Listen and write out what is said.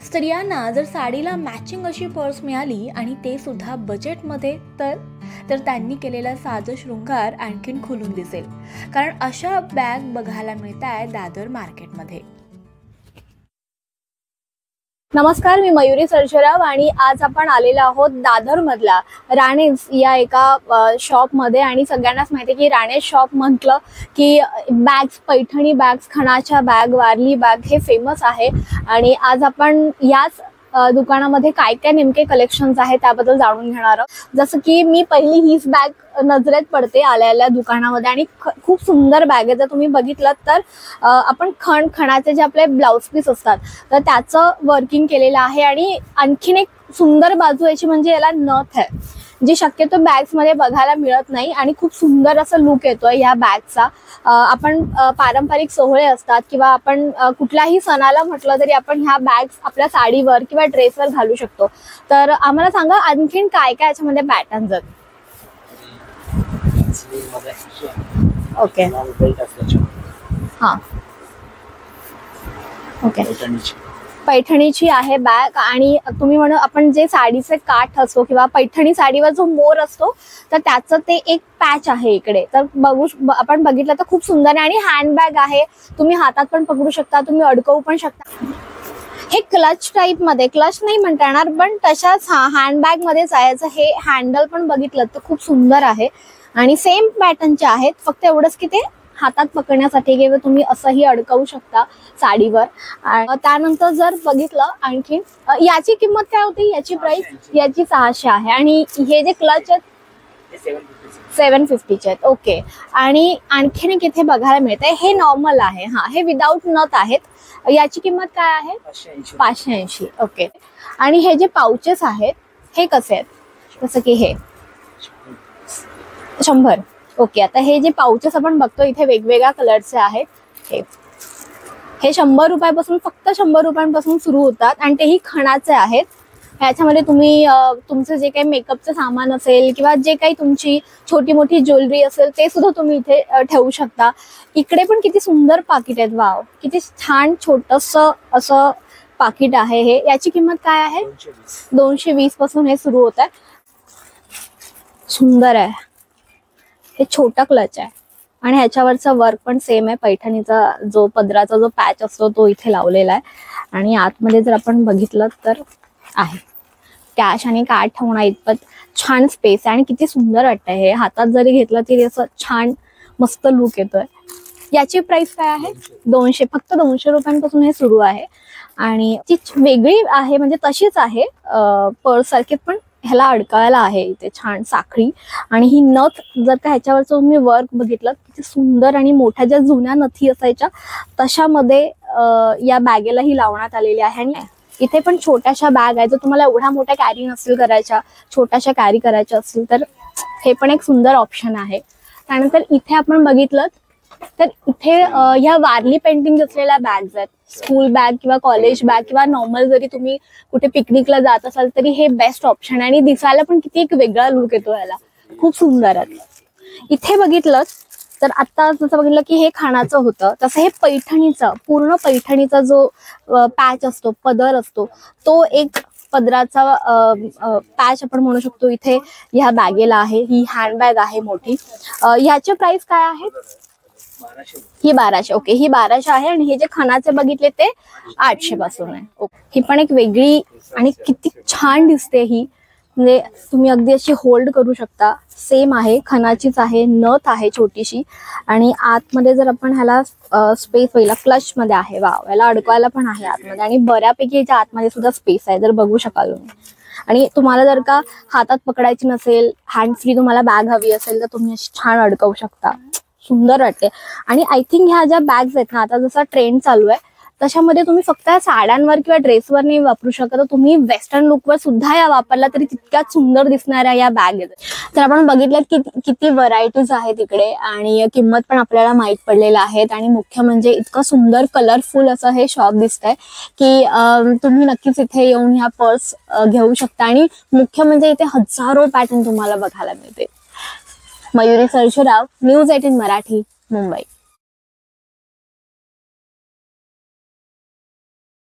स्त्रियांना जर साडीला मॅचिंग अशी पर्स मिळाली आणि ते सुद्धा बजेटमध्ये तर त्यांनी केलेला साज शृंगार आणखीन खुलून दिसेल, कारण अशा बॅग बघायला मिळताय दादर मार्केटमध्ये. नमस्कार, मी मयुरी सर्जेराव आणि आज आपण आलेलो आहोत दादर मधला राणेज या एका शॉप मध्ये. आणि सगळ्यांनाच माहिती आहे की राणेज शॉप म्हटलं की बॅग्स, पैठणी बॅग्स, खणाच्या बॅग, वारली बॅग हे फेमस आहे. आणि आज आपण याच दुकानामध्ये काय काय नेमके कलेक्शन्स आहेत त्याबद्दल जाणून घेणार आहोत. जसं की मी पहिली हीच बॅग नजरेत पडते आल्या दुकानामध्ये आणि खूप सुंदर बॅग आहे. जर तुम्ही बघितलं तर आपण खणाचे जे आपले ब्लाउज पीस असतात तर त्याचं वर्किंग केलेलं आहे. आणि आणखीन एक सुंदर बाजू याची म्हणजे याला नथ आहे, जी शक्यतो बॅग्स मध्ये बघायला मिळत नाही. आणि खूप सुंदर असं लुक येतोय या बॅगचा. आपण पारंपरिक सोहळे असतात किंवा आपण कुठल्याही सणाला म्हटलं तरी आपण ह्या बॅग्स आपल्या साडीवर किंवा ड्रेसवर घालू शकतो. तर आम्हाला सांगा आणखीन काय काय याच्यामध्ये पॅटर्न्स आहेत. ओके, हां, ओके, पैठणीची आहे बॅग. आणि तुम्ही म्हणू आपण जे साडीचे काठ असतो किंवा पैठणी साडीवर जो मोर असतो तर त्याचं ते एक पॅच आहे इकडे. तर आपण बघितलं तर खूप सुंदर आहे. आणि हँडबॅग आहे, तुम्ही हातात पण पकडू शकता, तुम्ही अडकवू पण शकता. हे क्लच टाईप मध्ये, क्लच नाही म्हणता येणार पण तशाच हँडबॅग मध्येच आहे. हे हँडल पण बघितलं तर खूप सुंदर आहे आणि सेम पॅटर्नचे आहेत, फक्त एवढंच की ते हातात पकडण्यासाठी किंवा तुम्ही असंही अडकवू शकता साडीवर. त्यानंतर जर बघितलं आणखी याची किंमत काय होती, याची प्राइस याची 600 आहे. आणि हे जे क्लच आहेत 750 आहेत. ओके. आणि आणखीन एक इथे बघायला मिळतंय, हे नॉर्मल आहे, हा हे विदाऊट नथ आहेत. याची किंमत काय आहे, 580. ओके. आणि हे जे पाउचेस आहेत हे कसे आहेत, जसं की हे 100. ओके. आता हे जे पाउचेस आपण बघतो इथे वेगवेगळ्या कलरचे आहेत. हे 100 रुपयापासून, फक्त 100 रुपयांपासून सुरू होतात आणि तेही खणाचे आहेत. ह्याच्यामध्ये तुम्ही तुमचं जे काही मेकअपचं सामान असेल किंवा जे काही तुमची छोटी मोठी ज्वेलरी असेल ते सुद्धा तुम्ही इथे ठेवू शकता. इकडे पण किती सुंदर पाकिट आहेत, वाव, किती छान छोटंसं असं पाकिट आहे हे. याची किंमत काय आहे, 220 पासून हे सुरू होत आहे. सुंदर आहे, हे छोटा क्लच आहे आणि ह्याच्यावरचा वर्क पण सेम आहे. पैठणीचा जो पदराचा जो पॅच असतो तो इथे लावलेला आहे. आणि आतमध्ये जर आपण बघितलं तर आहे कॅश आणि कार्ड ठेवणं इतपत छान स्पेस आहे. आणि किती सुंदर वाटतंय हे, हातात जरी घेतलं तरी असं छान मस्त लुक येतोय. याची प्राइस काय आहे, 200, फक्त 200 रुपयांपासून हे सुरू आहे. आणि ती वेगळी आहे, म्हणजे तशीच आहे पर्स सारखीच, पण ह्याला अडकायला आहे इथे छान साखळी. आणि ही नथ जर का ह्याच्यावरचं तुम्ही वर्क बघितलं किती सुंदर, आणि मोठ्या ज्या जुन्या नथी असायच्या तशामध्ये या बॅगेलाही लावण्यात आलेली आहे. आणि इथे पण छोट्याशा बॅग आहे, जर तुम्हाला एवढ्या मोठ्या कॅरी नसेल करायच्या, छोट्याशा कॅरी करायच्या असतील तर हे पण एक सुंदर ऑप्शन आहे. त्यानंतर इथे आपण बघितलं तर इथे ह्या वारली पेंटिंग असलेल्या बॅग्स आहेत. स्कूल बॅग किंवा कॉलेज बॅग किंवा नॉर्मल जरी तुम्ही कुठे पिकनिकला जात असाल तरी हे बेस्ट ऑप्शन आहे. आणि दिसायला पण किती एक वेगळा लुक येतो याला, खूप सुंदर आहे. इथे बघितलं तर आता जसं बघितलं की हे खाणाचं होतं, तसं हे पैठणीचं, पूर्ण पैठणीचा जो पॅच असतो, पदर असतो, तो एक पदराचा पॅच आपण म्हणू शकतो इथे ह्या बॅगेला आहे. ही हँडबॅग आहे मोठी. ह्याचे प्राइस काय आहे, ही 1200. ओके, ही 1200 आहे. आणि हे जे खणाचे बघितले ते 800 पासून आहे. ओके. ही पण एक वेगळी आणि किती छान दिसते ही, म्हणजे तुम्ही अगदी अशी होल्ड करू शकता. सेम आहे, खणाचीच आहे, नथ आहे छोटीशी. आणि आतमध्ये जर आपण ह्याला स्पेस पहिला क्लच मध्ये आहे, वाव, याला अडकवायला पण आहे आतमध्ये. आणि बऱ्यापैकी याच्या आतमध्ये सुद्धा स्पेस आहे, जर बघू शकाल तुम्ही. आणि तुम्हाला जर का हातात पकडायची नसेल, हँड फ्री तुम्हाला बॅग हवी असेल तर तुम्ही अशी छान अडकवू शकता. सुंदर वाटते. आणि आय थिंक ह्या ज्या बॅग्स आहेत ना, आता जसा ट्रेंड चालू आहे तशामध्ये तुम्ही फक्त साड्यांवर किंवा ड्रेसवर नाही वापरू शकत, तुम्ही वेस्टर्न लुकवर सुद्धा या वापरला तरी तितक्याच सुंदर दिसणाऱ्या या बॅग आहेत. तर आपण बघितलं की किती व्हरायटीज आहेत इकडे आणि किंमत पण आपल्याला माहीत पडलेल्या आहेत. आणि मुख्य म्हणजे इतकं सुंदर कलरफुल असं हे शॉप दिसतंय की तुम्ही नक्कीच इथे येऊन ह्या पर्स घेऊ शकता. आणि मुख्य म्हणजे इथे हजारो पॅटर्न तुम्हाला बघायला मिळते. मयुरी सर्जेराव, न्यूज 18 मराठी, मुंबई.